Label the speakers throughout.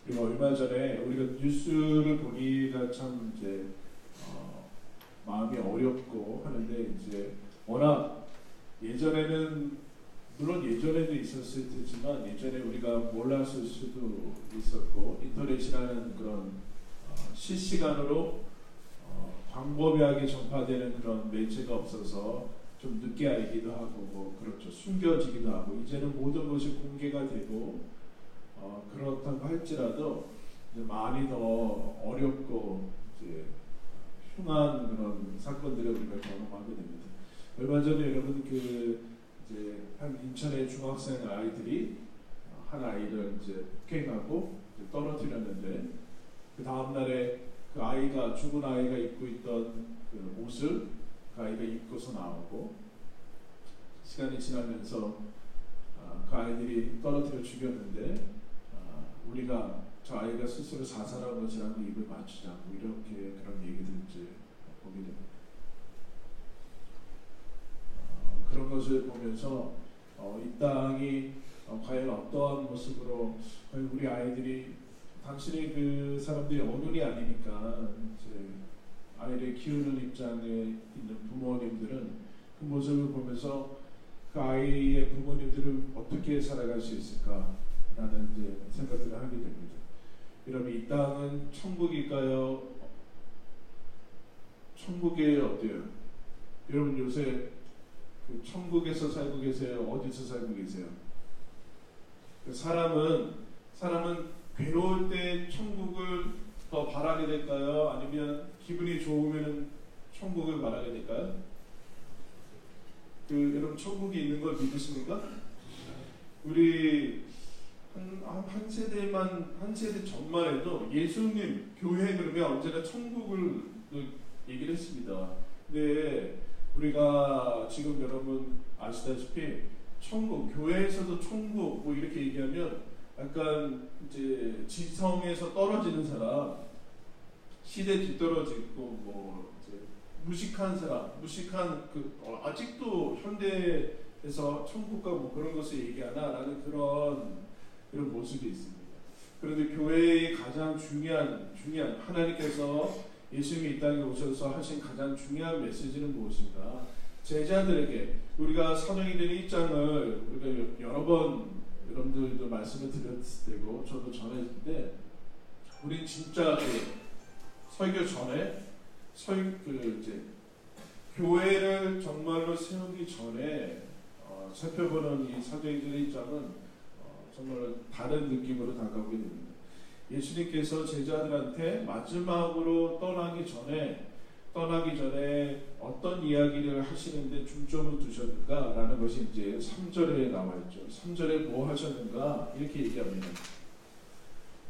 Speaker 1: 그리고 얼마 전에 우리가 뉴스를 보기가 참 이제 마음이 어렵고 하는데 이제 워낙 예전에는 물론 예전에도 있었을 테지만 예전에 우리가 몰랐을 수도 있었고 인터넷이라는 그런 실시간으로 광범위하게 전파되는 그런 매체가 없어서 좀 늦게 알기도 하고 뭐 그렇죠. 숨겨지기도 하고 이제는 모든 것이 공개가 되고 그렇다고 할지라도 이제 많이 더 어렵고 이제 흉한 그런 사건들을 우리가 경험하게 됩니다. 얼마 전에 여러분 이제 한 인천의 중학생 아이들이 한 아이를 이제 폭행하고 이제 떨어뜨렸는데 그 다음 날에 그 아이가 죽은 아이가 입고 있던 그 옷을 그 아이가 입고서 나오고 시간이 지나면서 그 아이들이 떨어뜨려 죽였는데 우리가 저 아이가 스스로 자살한 것이라고 입을 맞추지 않고 이렇게 그런 얘기들 이제 보게 됩니다. 그런 것을 보면서 이 땅이 과연 어떠한 모습으로 과연 우리 아이들이 당신이 그 사람들이 어른이 아니니까 이제 아이를 키우는 입장에 있는 부모님들은 그 모습을 보면서 그 아이의 부모님들은 어떻게 살아갈 수 있을까라는 이제 생각들을 하게 됩니다. 여러분 이 땅은 천국일까요? 천국이 어때요? 여러분 요새 그 천국에서 살고 계세요? 어디서 살고 계세요? 사람은 괴로울 때 천국을 더 바라게 될까요? 아니면 기분이 좋으면 천국을 바라게 될까요? 여러분 천국이 있는 걸 믿으십니까? 우리 한 세대 전만 해도 예수님 교회 그러면 언제나 천국을 얘기를 했습니다. 근데 우리가 지금 여러분 아시다시피 천국, 교회에서도 천국 뭐 이렇게 얘기하면 약간 이제 지성에서 떨어지는 사람, 시대 뒤떨어지고 뭐 이제 무식한 사람, 아직도 현대에서 천국과 뭐 그런 것을 얘기하나라는 그런 모습이 있습니다. 그런데 교회의 가장 중요한 하나님께서 예수님이 이 땅에 오셔서 하신 가장 중요한 메시지는 무엇인가? 제자들에게 우리가 사도행전 1장을 우리가 여러 번 여러분들도 말씀을 드렸을 때고 저도 전했을 때 우리 진짜 설교 전에 이제 교회를 정말로 세우기 전에 살펴보는 이 사도행전 1장은 정말 다른 느낌으로 다가오게 됩니다. 예수님께서 제자들한테 마지막으로 떠나기 전에 어떤 이야기를 하시는데 중점을 두셨는가라는 것이 이제 3절에 나와 있죠. 3절에 뭐 하셨는가 이렇게 얘기합니다.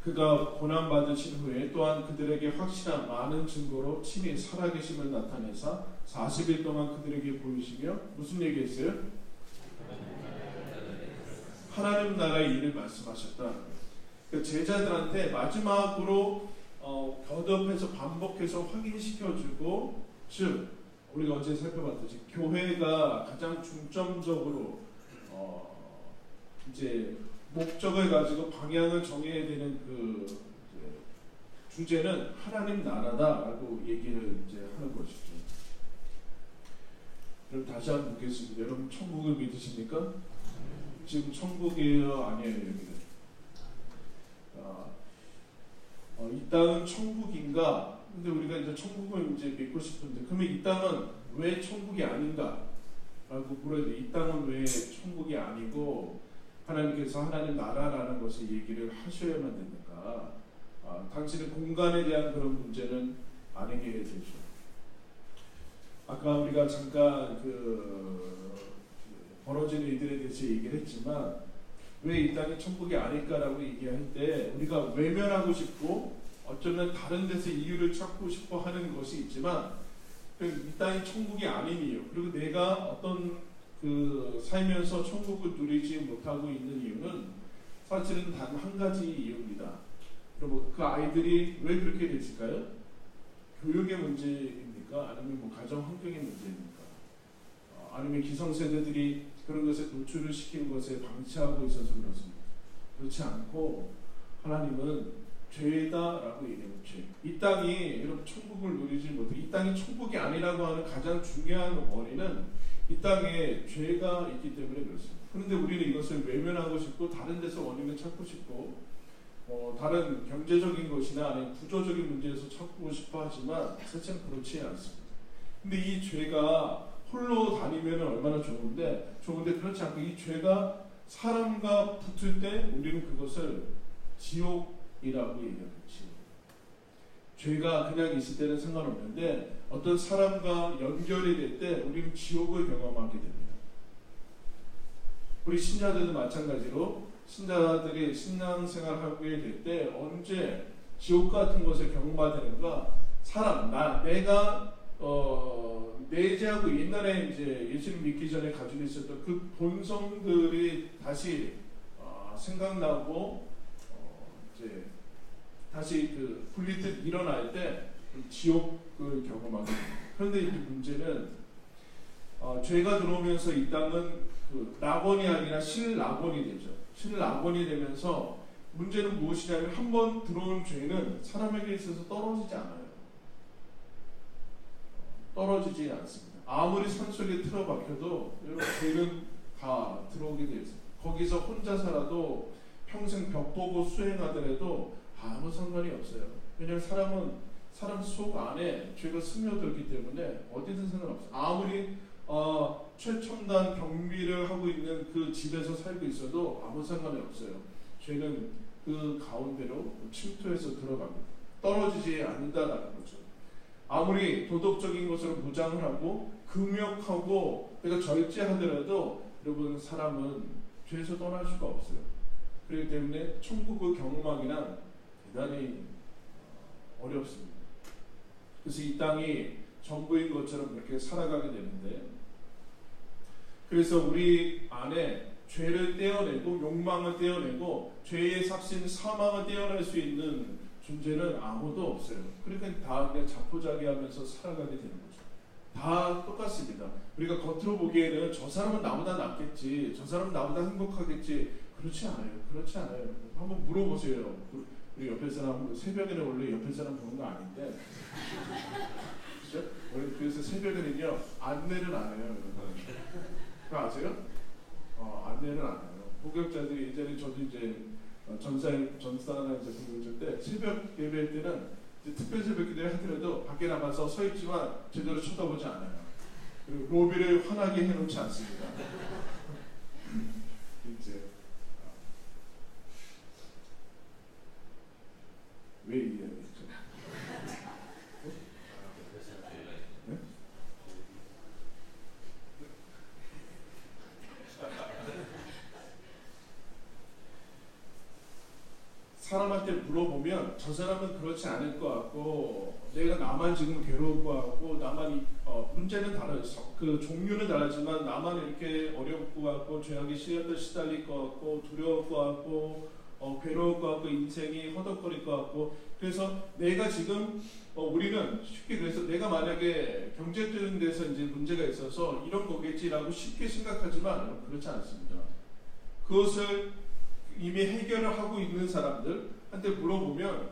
Speaker 1: 그가 고난 받으신 후에 또한 그들에게 확실한 많은 증거로 친히 살아계심을 나타내사 40일 동안 그들에게 보이시며 무슨 얘기했어요? 하나님 나라의 일을 말씀하셨다. 제자들한테 마지막으로 거듭해서 반복해서 확인시켜주고, 즉 우리가 어제 살펴봤듯이 교회가 가장 중점적으로 이제 목적을 가지고 방향을 정해야 되는 그 주제는 하나님 나라다라고 얘기를 이제 하는 것이죠. 그럼 다시 한번 묻겠습니다. 여러분 천국을 믿으십니까? 지금 천국이에요, 아니에요, 여기는? 이 땅은 천국인가? 근데 우리가 이제 천국을 이제 믿고 싶은데, 그러면 이 땅은 왜 천국이 아닌가? 라고 물어야 돼. 이 땅은 왜 천국이 아니고 하나님께서 하나님 나라라는 것을 얘기를 하셔야만 됩니까? 당신의 공간에 대한 그런 문제는 아니게 되죠. 아까 우리가 잠깐 벌어지는 일들에 대해서 얘기를 했지만 왜 이 땅이 천국이 아닐까라고 얘기할 때 우리가 외면하고 싶고 어쩌면 다른 데서 이유를 찾고 싶어 하는 것이 있지만 이 땅이 천국이 아닌 이유, 그리고 내가 어떤 살면서 천국을 누리지 못하고 있는 이유는 사실은 단 한 가지 이유입니다. 여러분 그 아이들이 왜 그렇게 됐을까요? 교육의 문제입니까? 아니면 뭐 가정 환경의 문제입니까? 아니면 기성세대들이 그런 것에 노출을 시키는 것에 방치하고 있어서 그렇습니다. 그렇지 않고 하나님은 죄다라고 얘기하는 죄. 이 땅이 여러분 천국을 누리지 못해. 이 땅이 천국이 아니라고 하는 가장 중요한 원인은 이 땅에 죄가 있기 때문에 그렇습니다. 그런데 우리는 이것을 외면하고 싶고 다른 데서 원인을 찾고 싶고 다른 경제적인 것이나 아니면 구조적인 문제에서 찾고 싶어 하지만 사실은 그렇지 않습니다. 근데 이 죄가 홀로 다니면 얼마나 좋은데 그렇지 않고 이 죄가 사람과 붙을 때 우리는 그것을 지옥이라고 얘기합니다. 죄가 그냥 있을 때는 상관없는데 어떤 사람과 연결이 될 때 우리는 지옥을 경험하게 됩니다. 우리 신자들도 마찬가지로 신자들이 신앙생활하게 될 때 언제 지옥 같은 것을 경험하는가? 내가 내재하고 옛날에 이제 예수님 믿기 전에 가지고 있었던 그 본성들이 다시 생각나고 이제 다시 그 분리듯 일어날 때 지옥을 경험하게 됩니다. 그런데 이 문제는 죄가 들어오면서 이 땅은 그 낙원이 아니라 실낙원이 되죠. 실낙원이 되면서 문제는 무엇이냐면 한번 들어온 죄는 사람에게 있어서 떨어지지 않아요. 떨어지지 않습니다. 아무리 산속에 틀어박혀도 여러분 죄는 다 들어오게 되어 있습니다. 거기서 혼자 살아도 평생 벽 보고 수행하더라도 아무 상관이 없어요. 왜냐하면 사람 속 안에 죄가 스며들기 때문에 어디든 상관없어요. 아무리 최첨단 경비를 하고 있는 그 집에서 살고 있어도 아무 상관이 없어요. 죄는 그 가운데로 침투해서 들어갑니다. 떨어지지 않는다라는 거죠. 아무리 도덕적인 것으로 무장을 하고 금욕하고 내가 절제하더라도 여러분 사람은 죄에서 떠날 수가 없어요. 그렇기 때문에 천국을 경험하기는 대단히 어렵습니다. 그래서 이 땅이 전부인 것처럼 그렇게 살아가게 되는데, 그래서 우리 안에 죄를 떼어내고 욕망을 떼어내고 죄의 삭신 사망을 떼어낼 수 있는 존재는 아무도 없어요. 그러니까 다 그냥 자포자기하면서 살아가게 되는 거죠. 다 똑같습니다. 우리가 겉으로 보기에는 저 사람은 나보다 낫겠지, 저 사람은 나보다 행복하겠지. 그렇지 않아요. 그렇지 않아요. 한번 물어보세요. 우리 옆에 사람, 새벽에는 원래 옆에 사람 보는 거 아닌데, 그죠? 원래 그래서 새벽에는요 안내를 안 해요. 그거 아세요? 안내를 안 해요. 목욕자들이 예전에 저도 이제 전사나 이제 공연할 때 새벽 예배할 때는 특별 새벽 기도를 하더라도 밖에 나가서 서 있지만 제대로 쳐다보지 않아요. 그리고 로비를 환하게 해놓지 않습니다. 이제 왜 이해하겠죠? 네? 사람한테 물어보면 저 사람은 그렇지 않을 것 같고 내가 나만 지금 괴로울 것 같고 나만 문제는 다르죠. 그 종류는 다르지만 나만 이렇게 어려울 것 같고 죄악의 시련에 시달릴 것 같고 두려울 것 같고 괴로울 것 같고 인생이 허덕거릴 것 같고 그래서 내가 지금 우리는 쉽게 그래서 내가 만약에 경제적인 데서 이제 문제가 있어서 이런 거겠지라고 쉽게 생각하지만 그렇지 않습니다. 그것을 이미 해결을 하고 있는 사람들한테 물어보면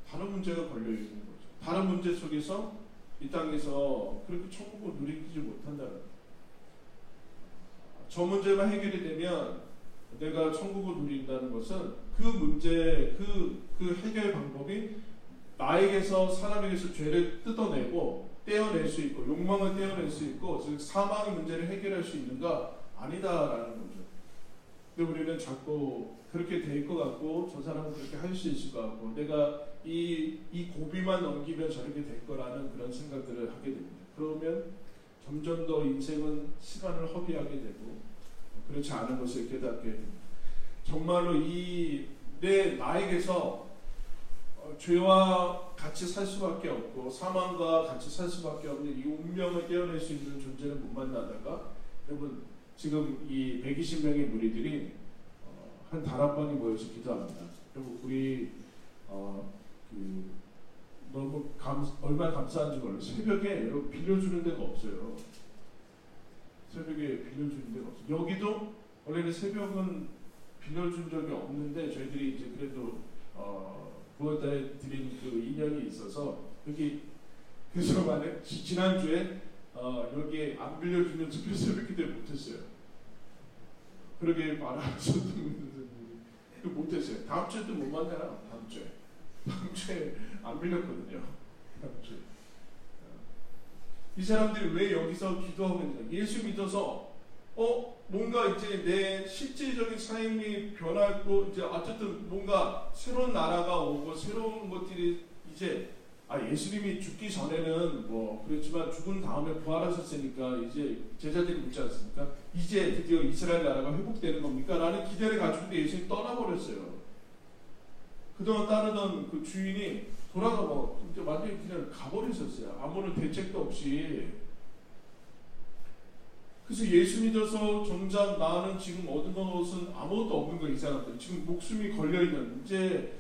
Speaker 1: 다른 문제가 걸려있는 거죠. 다른 문제 속에서 이 땅에서 그렇게 천국을 누리지 못한다는 거죠. 저 문제만 해결이 되면 내가 천국을 누린다는 것은 그 문제, 그 해결 방법이 나에게서 사람에게서 죄를 뜯어내고 떼어낼 수 있고 욕망을 떼어낼 수 있고 즉 사망의 문제를 해결할 수 있는가? 아니다라는 거죠. 근데 우리는 자꾸 그렇게 될 것 같고 저 사람은 그렇게 할 수 있을 것 같고 내가 이 고비만 넘기면 저렇게 될 거라는 그런 생각들을 하게 됩니다. 그러면 점점 더 인생은 시간을 허비하게 되고 그렇지 않은 것을 깨닫게 됩니다. 정말로 나에게서 죄와 같이 살 수밖에 없고 사망과 같이 살 수밖에 없는 이 운명을 떼어낼 수 있는 존재를 못 만나다가 여러분 지금 이 120명의 무리들이 한 다락방에 모여서 기도합니다. 그리고 우리 너무 얼마나 감사한지 몰라요. 새벽에 여러분 빌려주는 데가 없어요. 새벽에 빌려주는 데가 없어요. 여기도 원래는 새벽은 빌려준 적이 없는데 저희들이 이제 그래도 9월달에 드린 그 인연이 있어서 여기 그래서 만약 지난주에 여기에 안 빌려주면 집회 새벽 기도를 못했어요. 그러게 말하셨던 분들은 못했어요. 다음 주에도 못 만나요. 다음 주에 안 빌렸거든요. 다음 주에. 이 사람들이 왜 여기서 기도하고 있는가? 예수 믿어서 뭔가 이제 내 실질적인 삶이 변하고 이제 어쨌든 뭔가 새로운 나라가 오고 새로운 것들이 이제 예수님이 죽기 전에는 뭐 그렇지만 죽은 다음에 부활하셨으니까 이제 제자들이 묻지 않습니까? 이제 드디어 이스라엘 나라가 회복되는 겁니까? 라는 기대를 가지고 있는데 예수님이 떠나버렸어요. 그동안 따르던 그 주인이 돌아가고 이제 완전히 그냥 가버리셨어요. 아무런 대책도 없이. 그래서 예수 믿어서 정작 나는 지금 얻은 것은 아무것도 없는 거예요. 이 사람들 지금 목숨이 걸려있는 이제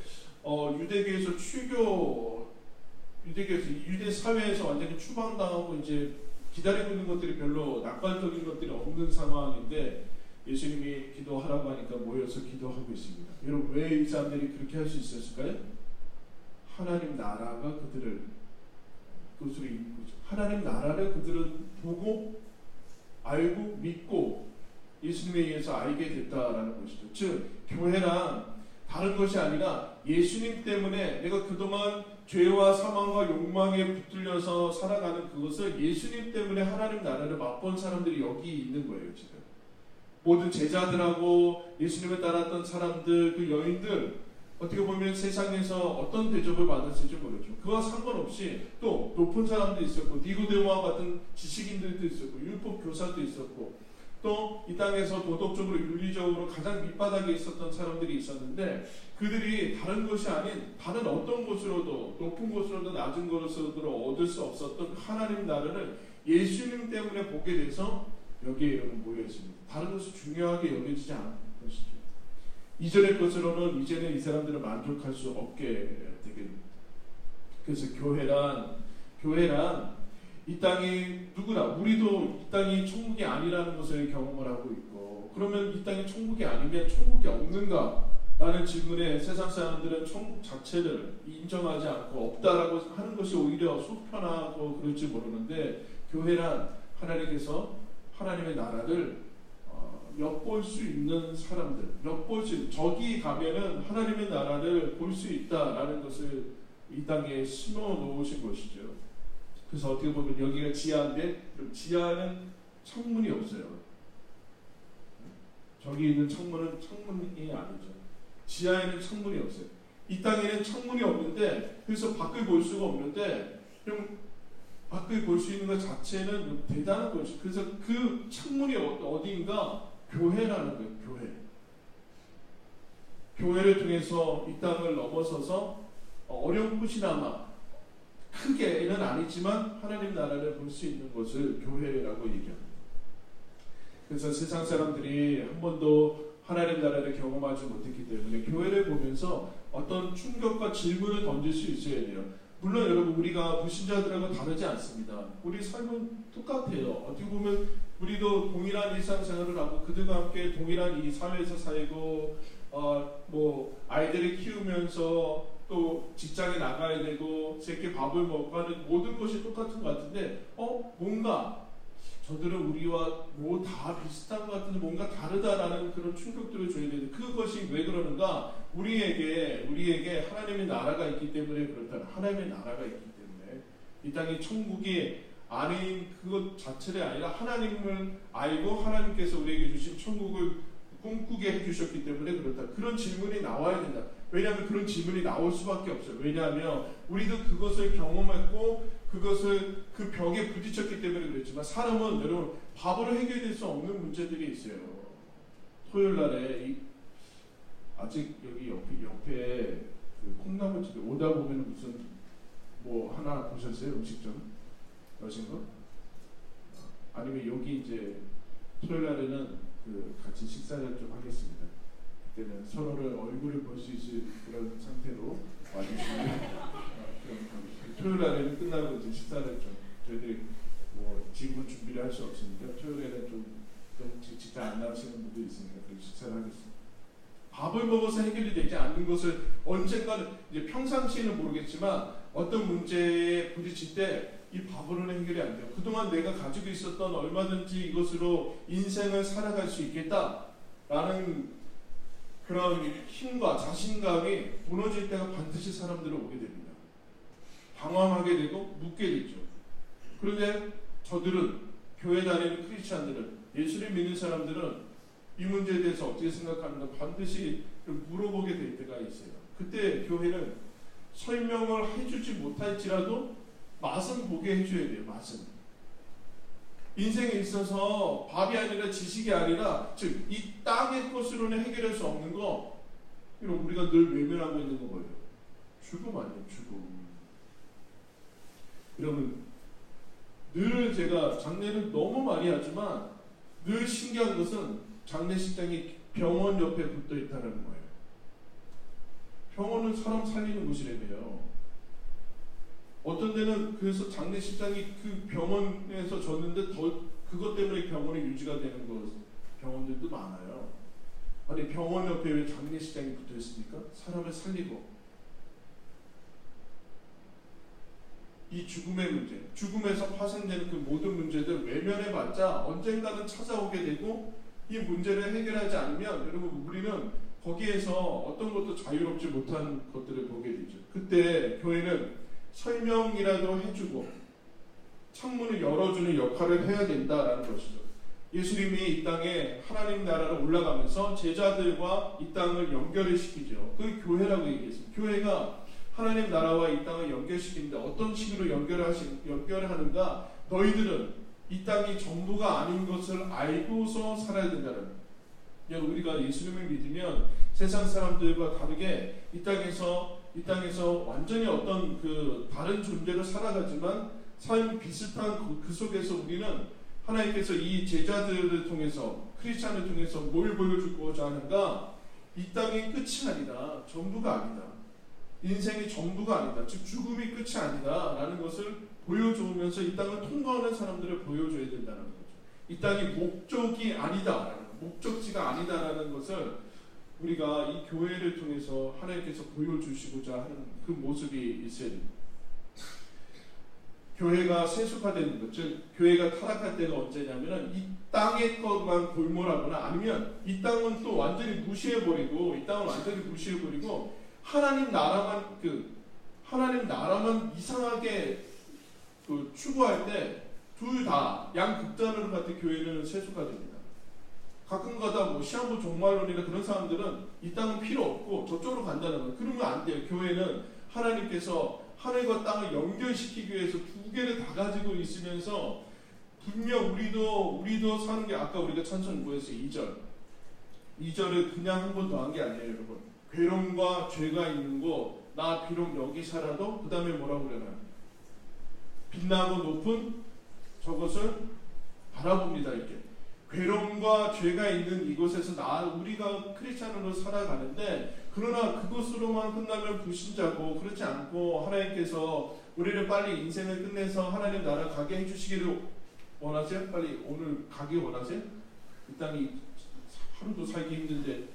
Speaker 1: 유대교에서 유대 사회에서 완전히 추방당하고 이제 기다리고 있는 것들이 별로 낙관적인 것들이 없는 상황인데 예수님이 기도하라고 하니까 모여서 기도하고 있습니다. 여러분 왜 이 사람들이 그렇게 할 수 있었을까요? 하나님 나라가 그들을 그것으로 이끈 거죠. 하나님 나라를 그들은 보고 알고 믿고 예수님에 의해서 알게 됐다라는 것이죠. 즉 교회란 다른 것이 아니라 예수님 때문에 내가 그동안 죄와 사망과 욕망에 붙들려서 살아가는 그것을 예수님 때문에 하나님 나라를 맛본 사람들이 여기 있는 거예요. 지금 모든 제자들하고 예수님을 따랐던 사람들, 그 여인들 어떻게 보면 세상에서 어떤 대접을 받았을지 모르죠. 그와 상관없이 또 높은 사람도 있었고 니고데모와 같은 지식인들도 있었고 율법 교사도 있었고 또 이 땅에서 도덕적으로 윤리적으로 가장 밑바닥에 있었던 사람들이 있었는데 그들이 다른 것이 아닌 다른 어떤 것으로도 높은 것으로도 낮은 것으로도 얻을 수 없었던 하나님 나라를 예수님 때문에 보게 돼서 여기에 여러분 모여 있습니다. 다른 것이 중요하게 여겨지지 않은 것이죠. 이전의 것으로는 이제는 이 사람들은 만족할 수 없게 되게 됩니다. 그래서 교회란 이 땅이 누구나 우리도 이 땅이 천국이 아니라는 것을 경험을 하고 있고 그러면 이 땅이 천국이 아니면 천국이 없는가? 라는 질문에 세상 사람들은 천국 자체를 인정하지 않고 없다라고 하는 것이 오히려 속편하고 그럴지 모르는데 교회란 하나님께서 하나님의 나라를 엿볼 수 있는 사람들, 저기 가면은 하나님의 나라를 볼 수 있다라는 것을 이 땅에 심어 놓으신 것이죠. 그래서 어떻게 보면 여기가 지하인데 지하는 창문이 없어요. 저기 있는 창문은 창문이 아니죠. 지하에는 창문이 없어요. 이 땅에는 창문이 없는데 그래서 밖을 볼 수가 없는데 좀 밖을 볼 수 있는 것 자체는 대단한 거죠. 그래서 그 창문이 어디인가 교회라는 거예요. 교회를 통해서 이 땅을 넘어서서 어렴풋이나마 크게는 아니지만 하나님 나라를 볼 수 있는 것을 교회라고 얘기합니다. 그래서 세상 사람들이 한 번도 하나님 나라를 경험하지 못했기 때문에 교회를 보면서 어떤 충격과 질문을 던질 수 있어야 돼요. 물론 여러분 우리가 불신자들하고 다르지 않습니다. 우리 삶은 똑같아요. 어떻게 보면 우리도 동일한 일상생활을 하고 그들과 함께 동일한 이 사회에서 살고 뭐 아이들을 키우면서 또 직장에 나가야 되고 새끼 밥을 먹고 하는 모든 것이 똑같은 것 같은데 뭔가 저들은 우리와 뭐 다 비슷한 것 같은데 뭔가 다르다라는 그런 충격들을 줘야 되는데 그것이 왜 그러는가? 우리에게 하나님의 나라가 있기 때문에 그렇다. 하나님의 나라가 있기 때문에 이 땅이 천국이 아닌 그것 자체가 아니라 하나님을 알고 하나님께서 우리에게 주신 천국을 꿈꾸게 해주셨기 때문에 그렇다. 그런 질문이 나와야 된다. 왜냐하면 그런 질문이 나올 수밖에 없어요. 왜냐하면 우리도 그것을 경험했고 그것을 그 벽에 부딪혔기 때문에 그랬지만 사람은 여러분 밥으로 해결될 수 없는 문제들이 있어요. 토요일 날에 아직 여기 옆에 그 콩나물집에 오다 보면 무슨 뭐 하나 보셨어요? 음식점 여신 거? 아니면 여기 이제 토요일 날에는 그 같이 식사를 좀 하겠습니다. 그때는 서로를 얼굴을 볼 수 있을 그런 상태로 와주시면 토요일 날에는 끝나고 이제 식사를 좀 저희들이 뭐 지금은 준비를 할 수 없으니까 토요일에는 좀 직장 안 나오시는 분들이 있으니까 그 식사를 하겠습니다.
Speaker 2: 밥을 먹어서 해결이 되지 않는 것을 언젠가는 이제 평상시에는 모르겠지만 어떤 문제에 부딪힐 때 이 밥으로는 해결이 안 돼요. 그동안 내가 가지고 있었던 얼마든지 이것으로 인생을 살아갈 수 있겠다라는 그런 힘과 자신감이 무너질 때가 반드시 사람들은 오게 됩니다. 방황하게 되고 묻게 되죠. 그런데 저들은, 교회 다니는 크리스찬들은, 예수를 믿는 사람들은 이 문제에 대해서 어떻게 생각하는가 반드시 물어보게 될 때가 있어요. 그때 교회는 설명을 해주지 못할지라도 맛은 보게 해줘야 돼요. 맛은. 인생에 있어서 밥이 아니라 지식이 아니라, 즉 이 땅의 것으로는 해결할 수 없는 거, 이런 우리가 늘 외면하고 있는 거 뭐예요? 죽음 아니에요. 죽음. 여러분, 늘 제가 장례를 너무 많이 하지만 늘 신기한 것은 장례식장이 병원 옆에 붙어 있다는 거예요. 병원은 사람 살리는 곳이래요. 어떤 데는 그래서 장례식장이 그 병원에서 졌는데 더 그것 때문에 병원이 유지가 되는 병원들도 많아요. 아니 병원 옆에 왜 장례식장이 붙어 있습니까? 사람을 살리고. 이 죽음의 문제, 죽음에서 파생되는 그 모든 문제들 외면해봤자 언젠가는 찾아오게 되고 이 문제를 해결하지 않으면 여러분 우리는 거기에서 어떤 것도 자유롭지 못한 것들을 보게 되죠. 그때 교회는 설명이라도 해주고 창문을 열어주는 역할을 해야 된다라는 것이죠. 예수님이 이 땅에 하나님 나라로 올라가면서 제자들과 이 땅을 연결을 시키죠. 그게 교회라고 얘기했어요. 교회가 하나님 나라와 이 땅을 연결시키는데 어떤 식으로 연결하는가? 너희들은 이 땅이 전부가 아닌 것을 알고서 살아야 된다는 거예요. 우리가 예수님을 믿으면 세상 사람들과 다르게 이 땅에서 완전히 어떤 그 다른 존재로 살아가지만 삶 비슷한 그 속에서 우리는 하나님께서 이 제자들을 통해서 크리스찬을 통해서 뭘 보여주고자 하는가? 이 땅의 끝이 아니다. 전부가 아니다. 인생이 전부가 아니다. 즉 죽음이 끝이 아니다. 라는 것을 보여주면서 이 땅을 통과하는 사람들을 보여줘야 된다는 거죠. 이 땅이 목적이 아니다. 목적지가 아니다라는 것을 우리가 이 교회를 통해서 하나님께서 보여주시고자 하는 그 모습이 있어야 됩니다. 교회가 세속화되는 것, 즉 교회가 타락할 때가 언제냐면은 이 땅의 것만 골몰하거나 아니면 이 땅은 또 완전히 무시해버리고 하나님 나라만 이상하게 추구할 때 둘 다 양극단으로 갈 때 교회는 세속화됩니다. 가끔가다 시한부 종말론이나 그런 사람들은 이 땅은 필요 없고 저쪽으로 간다는 거예요. 그러면 안 돼요. 교회는 하나님께서 하늘과 땅을 연결시키기 위해서 두 개를 다 가지고 있으면서 분명 우리도 사는 게 아까 우리가 찬송 구했어요. 2절을 그냥 한 번 더 한 게 아니에요, 여러분. 괴로움과 죄가 있는 곳, 나 비록 여기 살아도 그 다음에 뭐라고 그러나요? 빛나고 높은 저것을 바라봅니다. 이렇게 괴로움과 죄가 있는 이곳에서 우리가 크리스찬으로 살아가는데 그러나 그것으로만 끝나면 불신자고 그렇지 않고 하나님께서 우리를 빨리 인생을 끝내서 하나님 나라 가게 해주시기를 원하세요? 빨리 오늘 가기 원하세요? 이 땅이 하루도 살기 힘든데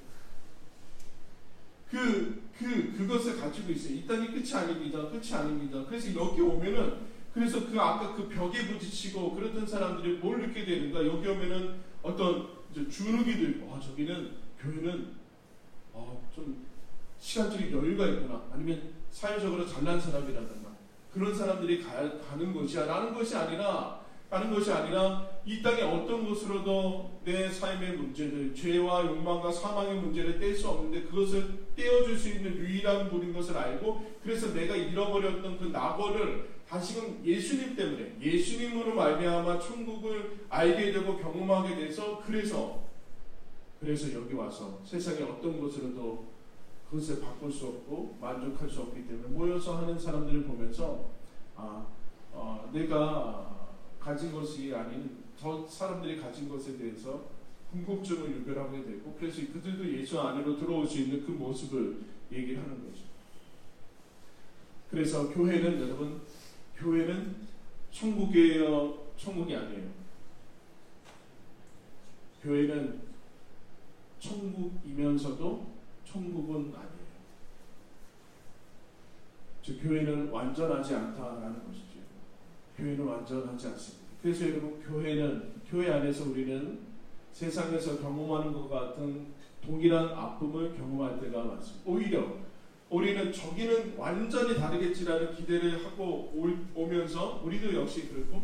Speaker 2: 그것을 가지고 있어요. 이 땅이 끝이 아닙니다. 그래서 여기 오면은 그래서 아까 그 벽에 부딪히고 그랬던 사람들이 뭘 느끼게 되는가? 여기 오면은 어떤 주눅이 들고 저기는 교회는 좀 시간적인 여유가 있구나. 아니면 사회적으로 잘난 사람이라든가 그런 사람들이 가는 것이야. 라는 것이 아니라 이 땅의 어떤 것으로도 내 삶의 문제들, 죄와 욕망과 사망의 문제를 뗄 수 없는데 그것을 떼어줄 수 있는 유일한 분인 것을 알고 그래서 내가 잃어버렸던 그 낙원을 다시금 예수님 때문에 예수님으로 말미암아 천국을 알게 되고 경험하게 돼서 그래서 여기 와서 세상의 어떤 것으로도 그것을 바꿀 수 없고 만족할 수 없기 때문에 모여서 하는 사람들을 보면서 내가 가진 것이 아닌 저 사람들이 가진 것에 대해서 궁금증을 유발하게 되고 그래서 그들도 예수 안으로 들어올 수 있는 그 모습을 얘기를 하는 거죠. 그래서 교회는 천국이에요? 천국이 아니에요. 교회는 천국이면서도
Speaker 1: 천국은 아니에요. 즉 교회는 완전하지 않다라는 것이죠. 교회는 완전하지 않습니다. 그래서 여러분 교회 안에서 우리는 세상에서 경험하는 것 같은 동일한 아픔을 경험할 때가 많습니다. 오히려 우리는 저기는 완전히 다르겠지라는 기대를 하고 오면서 우리도 역시 그렇고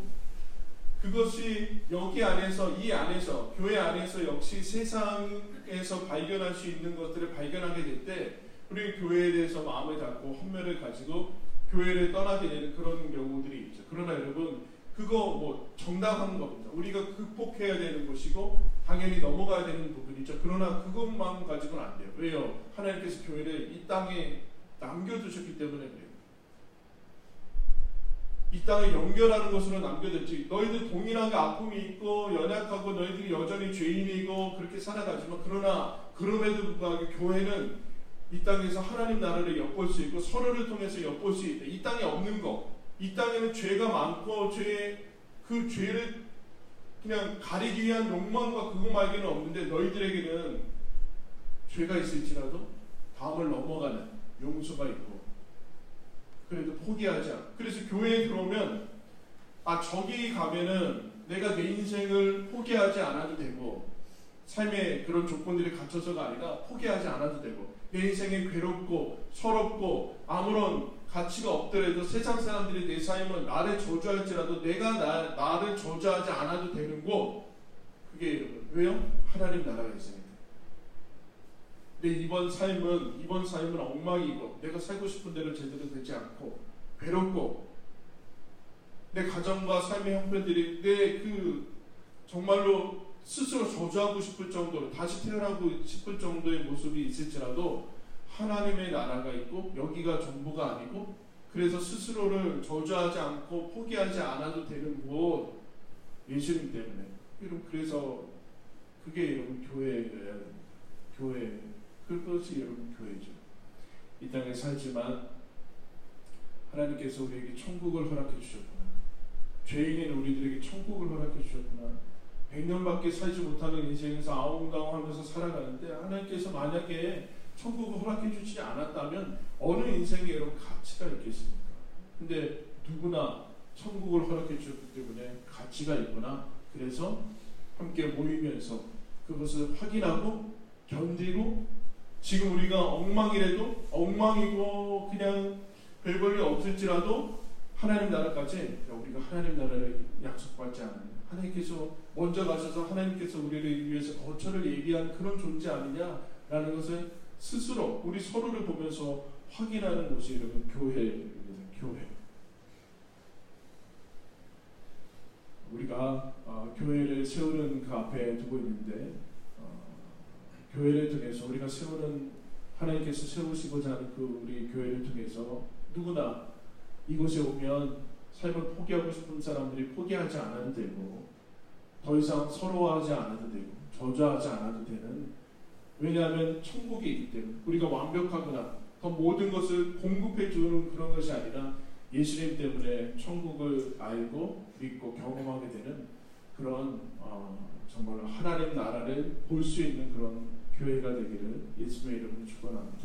Speaker 1: 그것이 여기 안에서 이 안에서 교회 안에서 역시 세상에서 발견할 수 있는 것들을 발견하게 될 때 우리 교회에 대해서 마음을 닫고 헌면을 가지고 교회를 떠나게 되는 그런 경우들이 있죠. 그러나 여러분 그거 뭐 정당한 겁니다. 우리가 극복해야 되는 것이고 당연히 넘어가야 되는 부분이죠. 그러나 그것만 가지고는 안 돼요. 왜요? 하나님께서 교회를 이 땅에 남겨두셨기 때문에 그래요. 이 땅에 연결하는 것으로 남겨뒀지. 너희들 동일하게 아픔이 있고 연약하고 너희들이 여전히 죄인이고 그렇게 살아가지만 그러나 그럼에도 불구하고 교회는 이 땅에서 하나님 나라를 엿볼 수 있고 서로를 통해서 엿볼 수 있다. 이 땅에 없는 거. 이 땅에는 죄가 많고 그 죄를 그냥 가리기 위한 욕망과 그거 말고는 없는데 너희들에게는 죄가 있을지라도 다음을 넘어가는 용서가 있고 그래도 포기하지 않아. 그래서 교회에 들어오면 저기 가면은 내가 내 인생을 포기하지 않아도 되고 삶의 그런 조건들이 갖춰서가 아니라 포기하지 않아도 되고 내 인생이 괴롭고 서럽고 아무런 가치가 없더라도 세상 사람들이 내 삶을 나를 저주할지라도 내가 나를 저주하지 않아도 되는 곳 그게 왜요? 하나님 나라가 있으니까. 내 이번 삶은 엉망이고 내가 살고 싶은 대로 제대로 되지 않고 괴롭고 내 가정과 삶의 형편들이 정말로 스스로 저주하고 싶을 정도로 다시 태어나고 싶을 정도의 모습이 있을지라도 하나님의 나라가 있고 여기가 전부가 아니고 그래서 스스로를 저주하지 않고 포기하지 않아도 되는 곳 예수님 때문에 여러분 그래서 그게 여러분 교회 그것이 여러분 교회죠. 이 땅에 살지만 하나님께서 우리에게 천국을 허락해 주셨구나. 죄인인 우리들에게 천국을 허락해 주셨구나. 100년밖에 살지 못하는 인생에서 아웅다웅하면서 살아가는데 하나님께서 만약에 천국을 허락해 주지 않았다면 어느 인생에 여러분 가치가 있겠습니까? 근데 누구나 천국을 허락해 주셨기 때문에 가치가 있구나. 그래서 함께 모이면서 그것을 확인하고 견디고 지금 우리가 엉망이라도 엉망이고 그냥 별볼일 없을지라도 하나님 나라까지 우리가 하나님 나라를 약속받지 않는 하나님께서 먼저 가셔서 하나님께서 우리를 위해서 거처를 예비한 그런 존재 아니냐라는 것을 스스로 우리 서로를 보면서 확인하는 곳이 여러분 교회입니다. 교회. 우리가 교회를 세우는 그 앞에 두고 있는데 교회를 통해서 우리가 세우는 하나님께서 세우시고자 하는 그 우리 교회를 통해서 누구나 이곳에 오면 삶을 포기하고 싶은 사람들이 포기하지 않아도 되고 더 이상 서러워하지 않아도 되고 저주하지 않아도 되는 왜냐하면 천국이 있기 때문에 우리가 완벽하거나 더 모든 것을 공급해 주는 그런 것이 아니라 예수님 때문에 천국을 알고 믿고 경험하게 되는 그런 정말로 하나님 나라를 볼 수 있는 그런 교회가 되기를 예수님의 이름으로 축원합니다.